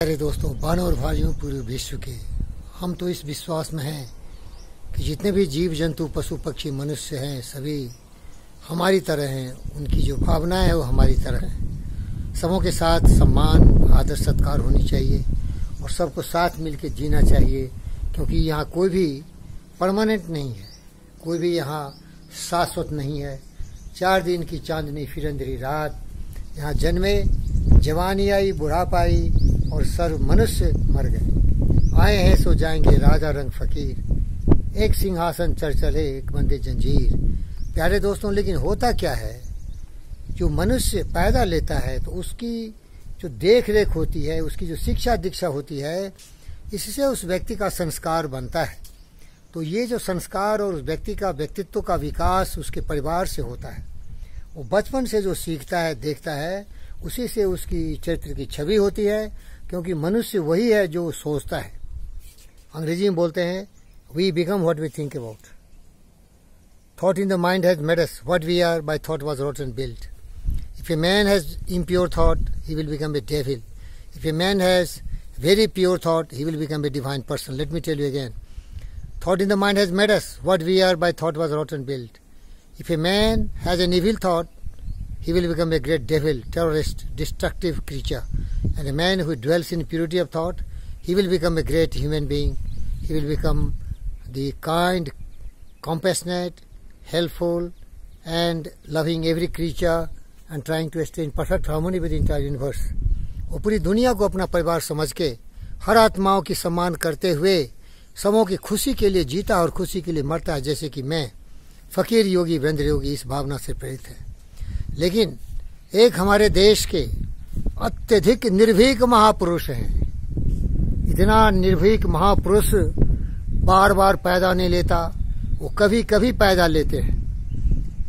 प्यारे दोस्तों, बहनों और भाइयों, पूरे विश्व के हम तो इस विश्वास में हैं कि जितने भी जीव जंतु पशु पक्षी मनुष्य हैं सभी हमारी तरह हैं। उनकी जो भावनाएं हैं वो हमारी तरह हैं। सबों के साथ सम्मान आदर सत्कार होनी चाहिए और सबको साथ मिलकर जीना चाहिए, क्योंकि यहाँ कोई भी परमानेंट नहीं है, कोई भी यहाँ शाश्वत नहीं है। 4 दिन की चांदनी फिर अंधेरी रात। यहाँ जन्मे, जवानी आई, बुढ़ापा आई और सर्व मनुष्य मर गए। आए हैं सो जाएंगे, राजा रंग फकीर। एक सिंहासन चढ़ चले, एक बंदे जंजीर। प्यारे दोस्तों, लेकिन होता क्या है, जो मनुष्य पैदा लेता है तो उसकी जो देख रेख होती है, उसकी जो शिक्षा दीक्षा होती है, इससे उस व्यक्ति का संस्कार बनता है। तो ये जो संस्कार और उस व्यक्ति का व्यक्तित्व का विकास उसके परिवार से होता है। वो बचपन से जो सीखता है, देखता है, उसी से उसकी चरित्र की छवि होती है, क्योंकि मनुष्य वही है जो सोचता है। अंग्रेजी में बोलते हैं we become what we think about. Thought in the mind has made us what we are, by thought was wrought and built. If a man has impure thought he will become a devil. If a man has very pure thought he will become a divine person. Let me tell you again, thought in the mind has made us what we are, by thought was wrought and built. If a man has an evil thought, he will become a great devil, terrorist, destructive creature. And a man who dwells in purity of thought, he will become a great human being. He will become the kind, compassionate, helpful and loving every creature and trying to stay in perfect harmony with the entire universe. वो पूरी दुनिया को अपना परिवार समझ के हर आत्माओं की सम्मान करते हुए सबों की खुशी के लिए जीता और खुशी के लिए मरता है, जैसे कि मैं फकीर योगी वीरेंद्र योगी इस भावना से प्रेरित है। लेकिन एक हमारे देश के अत्यधिक निर्भीक महापुरुष हैं। इतना निर्भीक महापुरुष बार बार पैदा नहीं लेता, वो कभी कभी पैदा लेते हैं,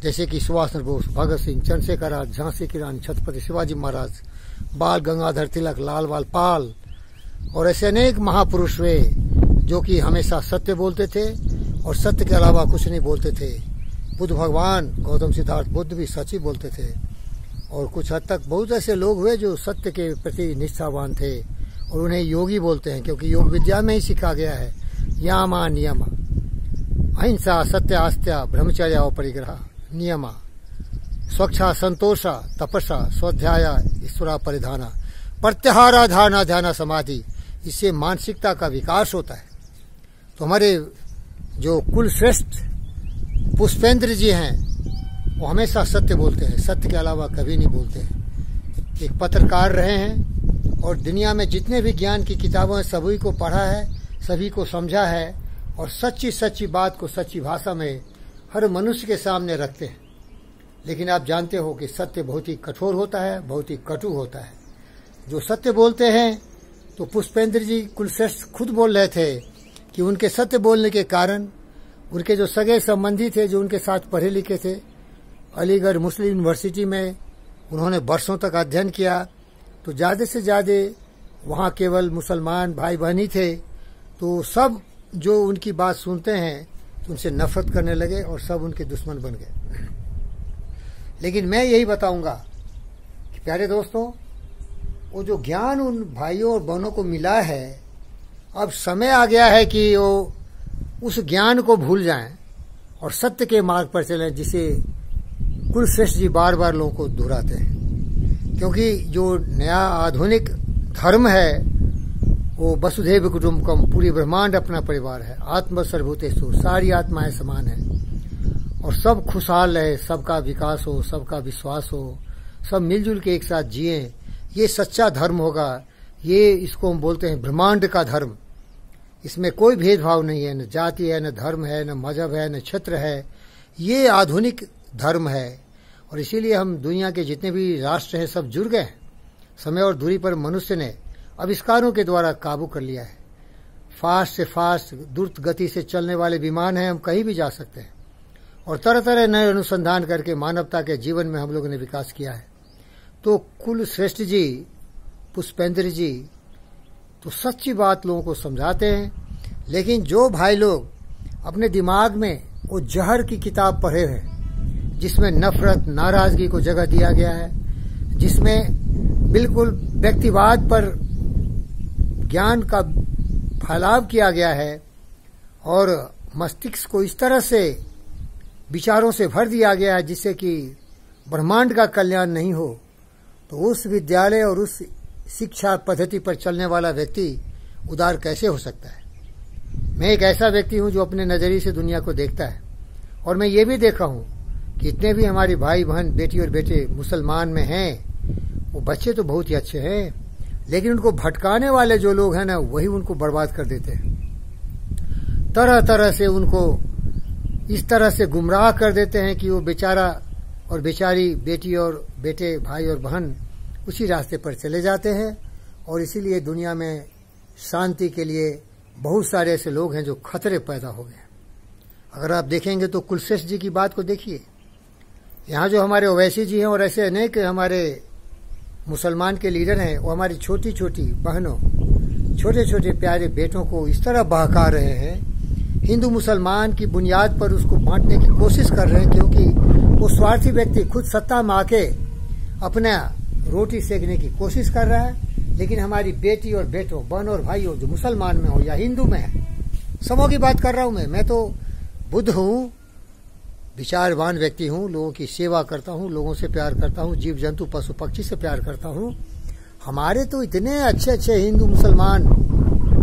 जैसे कि सुभाष चंद्र बोस, भगत सिंह, चंद्रशेखर आजाद, झांसी की रानी, छत्रपति शिवाजी महाराज, बाल गंगाधर तिलक, लाल बाल पाल और ऐसे अनेक महापुरुष हुए जो कि हमेशा सत्य बोलते थे और सत्य के अलावा कुछ नहीं बोलते थे। बुद्ध भगवान, गौतम सिद्धार्थ बुद्ध भी सच ही बोलते थे। और कुछ हद तक बहुत ऐसे लोग हुए जो सत्य के प्रति निष्ठावान थे और उन्हें योगी बोलते हैं, क्योंकि योग विद्या में ही सिखा गया है यामा नियमा, अहिंसा, सत्य, आस्त्या, ब्रह्मचर्य और परिग्रह, नियमा, स्वच्छा, संतोषा, तपस्या, स्वाध्याय, ईश्वरा परिधाना, प्रत्याहारा, धारणा, ध्यान, समाधि। इससे मानसिकता का विकास होता है। तो हमारे जो कुल श्रेष्ठ पुष्पेंद्र जी हैं वो हमेशा सत्य बोलते हैं, सत्य के अलावा कभी नहीं बोलते हैं। एक पत्रकार रहे हैं और दुनिया में जितने भी ज्ञान की किताबें हैं सभी को पढ़ा है, सभी को समझा है और सच्ची सच्ची बात को सच्ची भाषा में हर मनुष्य के सामने रखते हैं। लेकिन आप जानते हो कि सत्य बहुत ही कठोर होता है, बहुत ही कटु होता है। जो सत्य बोलते हैं, तो पुष्पेंद्र जी कुलश्रेष्ठ खुद बोल रहे थे कि उनके सत्य बोलने के कारण उनके जो सगे संबंधी थे, जो उनके साथ पढ़े लिखे थे, अलीगढ़ मुस्लिम यूनिवर्सिटी में उन्होंने वर्षों तक अध्ययन किया, तो ज़्यादा से ज़्यादा वहाँ केवल मुसलमान भाई बहन ही थे। तो सब जो उनकी बात सुनते हैं तो उनसे नफरत करने लगे और सब उनके दुश्मन बन गए। लेकिन मैं यही बताऊंगा कि प्यारे दोस्तों, वो जो ज्ञान उन भाइयों और बहनों को मिला है, अब समय आ गया है कि वो उस ज्ञान को भूल जाएं और सत्य के मार्ग पर चलें, जिसे कुलश्रेष्ठ जी बार बार लोगों को दोहराते हैं। क्योंकि जो नया आधुनिक धर्म है वो वसुधैव कुटुंबकम, पूरी ब्रह्मांड अपना परिवार है, आत्म सर्वभूतेषु, सारी आत्माएं समान है और सब खुशहाल रहे, सबका विकास हो, सबका विश्वास हो, सब मिलजुल के एक साथ जिए। ये सच्चा धर्म होगा। ये इसको हम बोलते हैं ब्रह्मांड का धर्म। इसमें कोई भेदभाव नहीं है, न जाति है, न धर्म है, न मजहब है, न क्षेत्र है। ये आधुनिक धर्म है और इसीलिए हम दुनिया के जितने भी राष्ट्र हैं सब जुड़ गए हैं। समय और दूरी पर मनुष्य ने आविष्कारों के द्वारा काबू कर लिया है। फास्ट से फास्ट, द्रुत गति से चलने वाले विमान हैं, हम कहीं भी जा सकते हैं और तरह तरह नए अनुसंधान करके मानवता के जीवन में हम लोगों ने विकास किया है। तो कुल श्रेष्ठ जी, पुष्पेंद्र जी तो सच्ची बात लोगों को समझाते हैं। लेकिन जो भाई लोग अपने दिमाग में वो जहर की किताब पढ़े हैं, जिसमें नफरत, नाराजगी को जगह दिया गया है, जिसमें बिल्कुल व्यक्तिवाद पर ज्ञान का फैलाव किया गया है और मस्तिष्क को इस तरह से विचारों से भर दिया गया है जिससे कि ब्रह्मांड का कल्याण नहीं हो, तो उस विद्यालय और उस शिक्षा पद्धति पर चलने वाला व्यक्ति उदार कैसे हो सकता है। मैं एक ऐसा व्यक्ति हूं जो अपने नजरिए से दुनिया को देखता है, और मैं ये भी देखा हूं कि इतने भी हमारे भाई बहन बेटी और बेटे मुसलमान में हैं, वो बच्चे तो बहुत ही अच्छे हैं, लेकिन उनको भटकाने वाले जो लोग हैं ना, वही उनको बर्बाद कर देते हैं। तरह तरह से उनको इस तरह से गुमराह कर देते हैं कि वो बेचारा और बेचारी बेटी और बेटे भाई और बहन उसी रास्ते पर चले जाते हैं। और इसीलिए दुनिया में शांति के लिए बहुत सारे ऐसे लोग हैं जो खतरे पैदा हो गए। अगर आप देखेंगे तो कुलश्रेष्ठ जी की बात को देखिए, यहाँ जो हमारे ओवैसी जी हैं और ऐसे अनेक हमारे मुसलमान के लीडर हैं, वो हमारी छोटी छोटी बहनों, छोटे छोटे प्यारे बेटों को इस तरह बहका रहे हैं, हिंदू मुसलमान की बुनियाद पर उसको बांटने की कोशिश कर रहे हैं, क्योंकि वो स्वार्थी व्यक्ति खुद सत्ता में आके अपना रोटी सेकने की कोशिश कर रहा है। लेकिन हमारी बेटी और बेटों, बहन और भाइयों जो मुसलमान में हो या हिंदू में है, सबों की बात कर रहा हूं मैं तो बुद्ध हूं, विचारवान व्यक्ति हूं, लोगों की सेवा करता हूं, लोगों से प्यार करता हूं, जीव जंतु पशु पक्षी से प्यार करता हूं। हमारे तो इतने अच्छे अच्छे हिंदू मुसलमान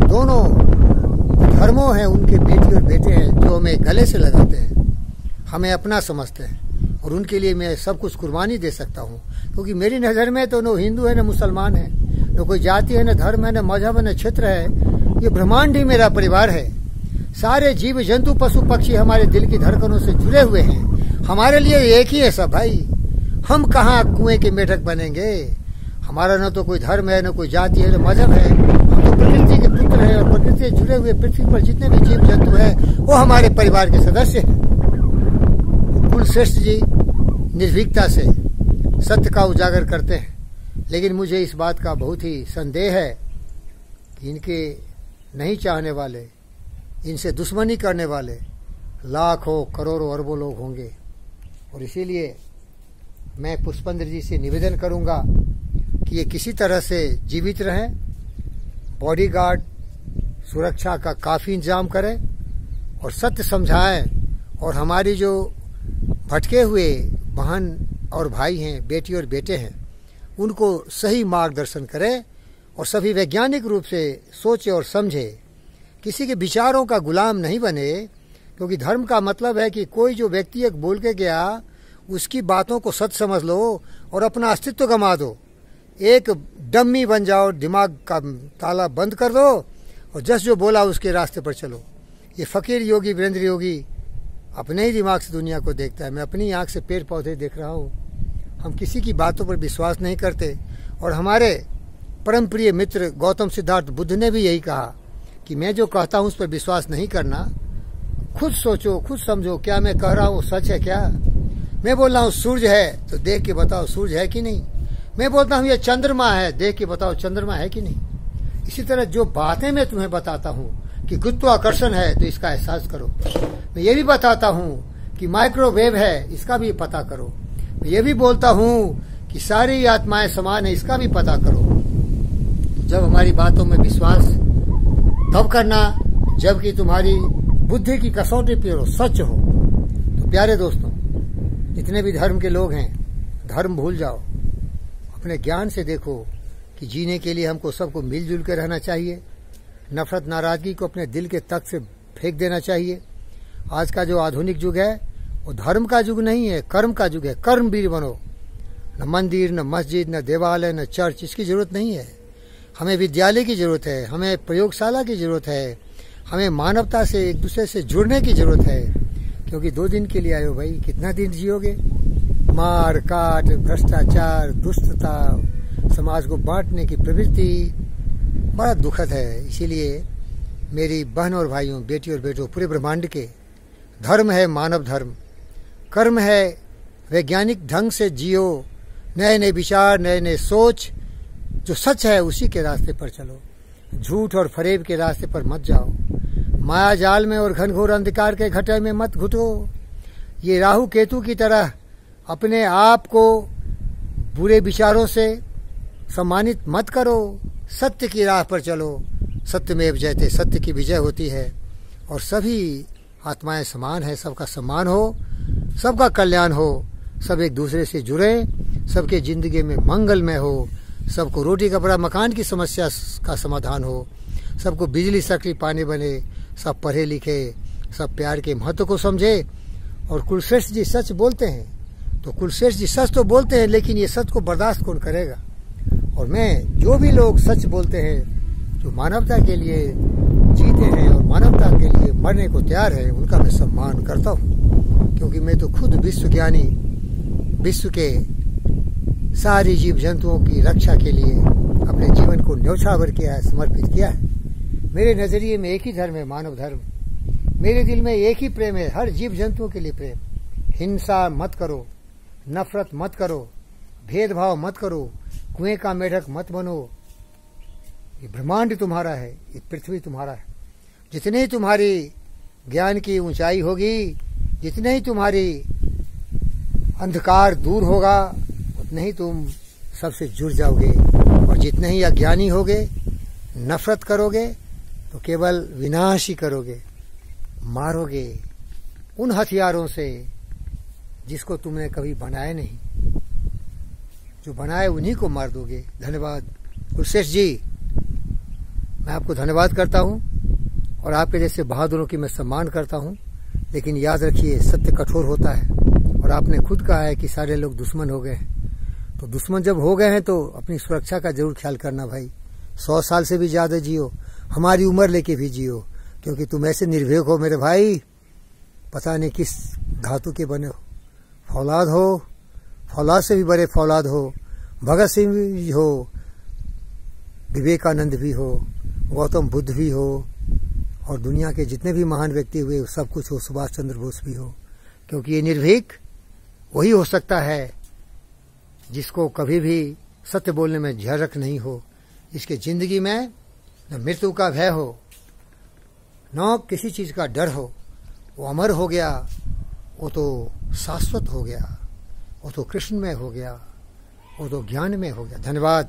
दोनों धर्मों हैं, उनके बेटी और बेटे हैं जो हमें गले से लगाते हैं, हमें अपना समझते हैं, और उनके लिए मैं सब कुछ कुर्बानी दे सकता हूं। क्योंकि मेरी नजर में तो न हिंदू है न मुसलमान है, न कोई जाति है, न धर्म है, न मजहब है, न क्षेत्र है, ये ब्रह्मांड ही मेरा परिवार है। सारे जीव जंतु पशु पक्षी हमारे दिल की धड़कनों से जुड़े हुए हैं, हमारे लिए एक ही है सब भाई। हम कहाँ कुएं के मेढक बनेंगे। हमारा न तो कोई धर्म है, न कोई जाति है, न मजहब है, हम तो प्रकृति के पुत्र हैं, और प्रकृति से जुड़े हुए पृथ्वी पर जितने भी जीव जंतु हैं वो हमारे परिवार के सदस्य हैं। कुलश्रेष्ठ जी निर्भीकता से सत्य का उजागर करते हैं, लेकिन मुझे इस बात का बहुत ही संदेह है कि इनके नहीं चाहने वाले, इनसे दुश्मनी करने वाले लाखों करोड़ों अरबों लोग होंगे। और इसीलिए मैं पुष्पेंद्र जी से निवेदन करूंगा कि ये किसी तरह से जीवित रहें, बॉडीगार्ड सुरक्षा का काफी इंतजाम करें और सत्य समझाएं, और हमारी जो भटके हुए बहन और भाई हैं, बेटी और बेटे हैं, उनको सही मार्गदर्शन करें और सभी वैज्ञानिक रूप से सोचे और समझे, किसी के विचारों का गुलाम नहीं बने। क्योंकि धर्म का मतलब है कि कोई जो व्यक्ति एक बोल के गया उसकी बातों को सच समझ लो और अपना अस्तित्व गंवा दो, एक डम्मी बन जाओ, दिमाग का ताला बंद कर दो और जस जो बोला उसके रास्ते पर चलो। ये फकीर योगी वीरेंद्र योगी अपने ही दिमाग से दुनिया को देखता है, मैं अपनी आंख से पेड़ पौधे देख रहा हूँ। हम किसी की बातों पर विश्वास नहीं करते। और हमारे परम प्रिय मित्र गौतम सिद्धार्थ बुद्ध ने भी यही कहा कि मैं जो कहता हूँ उस पर विश्वास नहीं करना, खुद सोचो, खुद समझो, क्या मैं कह रहा हूँ सच है क्या। मैं बोल रहा हूँ सूर्य है तो देख के बताओ सूर्य है कि नहीं। मैं बोलता हूँ ये चंद्रमा है, देख के बताओ चंद्रमा है कि नहीं। इसी तरह जो बातें मैं तुम्हें बताता हूँ कि गुरुत्वाकर्षण है तो इसका एहसास करो। मैं ये भी बताता हूँ कि माइक्रोवेव है, इसका भी पता करो। मैं ये भी बोलता हूँ कि सारी आत्माएं समान है, इसका भी पता करो। जब हमारी बातों में विश्वास तब करना जबकि तुम्हारी बुद्धि की कसौटी पर सच हो। तो प्यारे दोस्तों, जितने भी धर्म के लोग हैं, धर्म भूल जाओ, अपने ज्ञान से देखो कि जीने के लिए हमको सबको मिलजुल के रहना चाहिए। नफरत नाराजगी को अपने दिल के तख्त से फेंक देना चाहिए। आज का जो आधुनिक युग है वो धर्म का युग नहीं है, कर्म का युग है। कर्मवीर बनो। न मंदिर, न मस्जिद, न देवालय, न चर्च, इसकी जरूरत नहीं है। हमें विद्यालय की जरूरत है, हमें प्रयोगशाला की जरूरत है, हमें मानवता से एक दूसरे से जुड़ने की जरूरत है। क्योंकि 2 दिन के लिए आए हो भाई, कितना दिन जियोगे। मार काट, भ्रष्टाचार, दुष्टता, समाज को बांटने की प्रवृत्ति बड़ा दुखद है। इसीलिए मेरी बहन और भाइयों, बेटी और बेटों, पूरे ब्रह्मांड के धर्म है मानव धर्म, कर्म है वैज्ञानिक ढंग से जियो, नए नए विचार, नए नए सोच, जो सच है उसी के रास्ते पर चलो। झूठ और फरेब के रास्ते पर मत जाओ। माया जाल में और घनघोर अंधकार के घटे में मत घुटो। ये राहु केतु की तरह अपने आप को बुरे विचारों से सम्मानित मत करो। सत्य की राह पर चलो, सत्यमेव जयते, सत्य की विजय होती है और सभी आत्माएं समान है, सबका सम्मान हो, सबका कल्याण हो, सब एक दूसरे से जुड़े, सबके जिंदगी में मंगलमय हो, सबको रोटी कपड़ा मकान की समस्या का समाधान हो, सबको बिजली सड़क पानी बने, सब पढ़े लिखे, सब प्यार के महत्व को समझे। और कुलश्रेष्ठ जी सच बोलते हैं, तो कुलश्रेष्ठ जी सच तो बोलते हैं, लेकिन ये सच को बर्दाश्त कौन करेगा। और मैं जो भी लोग सच बोलते हैं, जो मानवता के लिए जीते हैं और मानवता के लिए मरने को तैयार है, उनका मैं सम्मान करता हूँ, क्योंकि मैं तो खुद विश्व ज्ञानी, विश्व के सारी जीव जंतुओं की रक्षा के लिए अपने जीवन को न्यौछावर किया है, समर्पित किया है। मेरे नजरिए में एक ही धर्म है, मानव धर्म। मेरे दिल में एक ही प्रेम है, हर जीव जंतुओं के लिए प्रेम। हिंसा मत करो, नफरत मत करो, भेदभाव मत करो, कुएं का मेढक मत बनो। ये ब्रह्मांड तुम्हारा है, ये पृथ्वी तुम्हारा है। जितने ही तुम्हारी ज्ञान की ऊंचाई होगी, जितने ही तुम्हारी अंधकार दूर होगा, उतने ही तुम सबसे जुड़ जाओगे। और जितने ही अज्ञानी होगे, नफरत करोगे, तो केवल विनाश ही करोगे, मारोगे उन हथियारों से जिसको तुमने कभी बनाया नहीं। जो बनाए उन्हीं को मार दोगे। धन्यवाद कुलश्रेष्ठ जी, मैं आपको धन्यवाद करता हूँ और आपके जैसे बहादुरों की मैं सम्मान करता हूँ। लेकिन याद रखिए, सत्य कठोर होता है और आपने खुद कहा है कि सारे लोग दुश्मन हो गए हैं। तो दुश्मन जब हो गए हैं तो अपनी सुरक्षा का जरूर ख्याल करना भाई। 100 साल से भी ज्यादा जियो, हमारी उम्र लेके भी जियो, क्योंकि तुम ऐसे निर्भीक हो मेरे भाई, पता नहीं किस धातु के बने हो। फौलाद हो, फौलाद से भी बड़े फौलाद हो, भगत सिंह भी हो, विवेकानंद भी हो, गौतम बुद्ध भी हो, और दुनिया के जितने भी महान व्यक्ति हुए सब कुछ हो, सुभाष चंद्र बोस भी हो। क्योंकि ये निर्भीक वही हो सकता है जिसको कभी भी सत्य बोलने में झिझक नहीं हो, इसके जिंदगी में न मृत्यु का भय हो, न किसी चीज का डर हो। वो अमर हो गया, वो तो शाश्वत हो गया, वो तो कृष्ण में हो गया, वो तो ज्ञान में हो गया। धन्यवाद।